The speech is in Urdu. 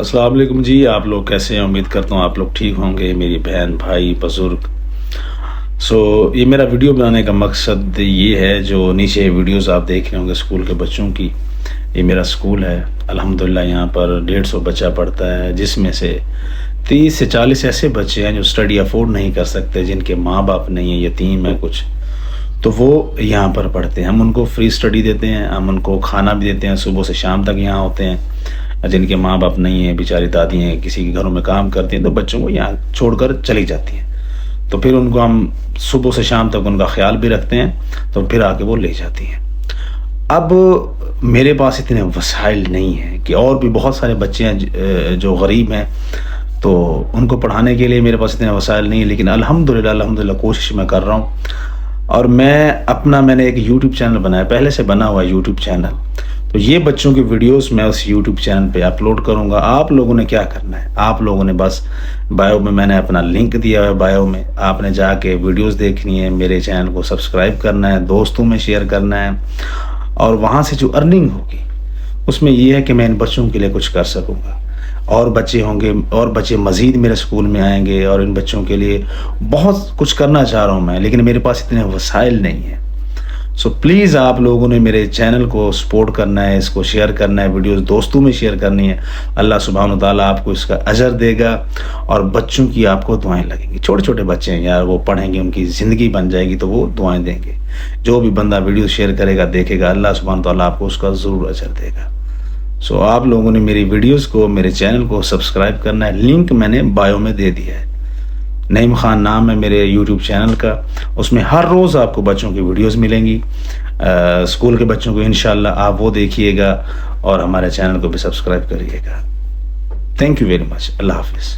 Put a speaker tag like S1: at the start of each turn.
S1: السلام علیکم جی، آپ لوگ کیسے ہیں؟ امید کرتا ہوں آپ لوگ ٹھیک ہوں گے، میری بہن بھائی بزرگ۔ یہ میرا ویڈیو بنانے کا مقصد یہ ہے، جو نیچے ویڈیوز آپ دیکھ رہے ہوں گے اسکول کے بچوں کی، یہ میرا اسکول ہے۔ الحمدللہ یہاں پر 150 بچہ پڑھتا ہے، جس میں سے 30 سے 40 ایسے بچے ہیں جو اسٹڈی افورڈ نہیں کر سکتے، جن کے ماں باپ نہیں ہیں، یتیم ہیں کچھ، تو وہ یہاں پر پڑھتے ہیں۔ ہم ان کو فری اسٹڈی دیتے ہیں، ہم ان کو کھانا بھی دیتے ہیں، صبح سے شام تک یہاں ہوتے ہیں۔ جن کے ماں باپ نہیں ہیں، بیچاری دادی ہیں، کسی کے گھروں میں کام کرتی ہیں، تو بچوں کو یہاں چھوڑ کر چلی جاتی ہیں، تو پھر ان کو ہم صبح سے شام تک ان کا خیال بھی رکھتے ہیں، تو پھر آ کے وہ لے جاتی ہیں۔ اب میرے پاس اتنے وسائل نہیں ہیں کہ، اور بھی بہت سارے بچے ہیں جو غریب ہیں، تو ان کو پڑھانے کے لیے میرے پاس اتنے وسائل نہیں ہیں، لیکن الحمدللہ کوشش میں کر رہا ہوں۔ اور میں نے ایک یوٹیوب چینل بنایا، پہلے سے بنا ہوا ہے یوٹیوب چینل، تو یہ بچوں کی ویڈیوز میں اس یوٹیوب چینل پہ اپلوڈ کروں گا۔ آپ لوگوں نے کیا کرنا ہے، آپ لوگوں نے بس بایو میں نے اپنا لنک دیا ہے، بایو میں آپ نے جا کے ویڈیوز دیکھنی ہے، میرے چینل کو سبسکرائب کرنا ہے، دوستوں میں شیئر کرنا ہے، اور وہاں سے جو ارننگ ہوگی اس میں یہ ہے کہ میں ان بچوں کے لیے کچھ کر سکوں گا، اور بچے ہوں گے، اور بچے مزید میرے اسکول میں آئیں گے، اور ان بچوں کے لیے بہت کچھ کرنا چاہ رہا ہوں میں، لیکن میرے پاس اتنے وسائل نہیں ہیں۔ پلیز آپ لوگوں نے میرے چینل کو سپورٹ کرنا ہے، اس کو شیئر کرنا ہے، ویڈیوز دوستوں میں شیئر کرنی ہے۔ اللہ سبحانہ و تعالیٰ آپ کو اس کا اجر دے گا، اور بچوں کی آپ کو دعائیں لگیں گی۔ چھوٹے چھوٹے بچے ہیں یار، وہ پڑھیں گے، ان کی زندگی بن جائے گی، تو وہ دعائیں دیں گے۔ جو بھی بندہ ویڈیو شیئر کرے گا، دیکھے گا، اللہ سبحانہ و تعالیٰ آپ کو اس کا ضرور اجر دے گا۔ آپ لوگوں نے میری ویڈیوز کو، میرے چینل کو سبسکرائب کرنا ہے، لنک میں نے بایو میں دے دیا ہے۔ نعیم خان نام ہے میرے یوٹیوب چینل کا، اس میں ہر روز آپ کو بچوں کی ویڈیوز ملیں گی، اسکول کے بچوں کو انشاءاللہ آپ وہ دیکھیے گا، اور ہمارے چینل کو بھی سبسکرائب کریے گا۔ تھینک یو ویری مچ، اللہ حافظ۔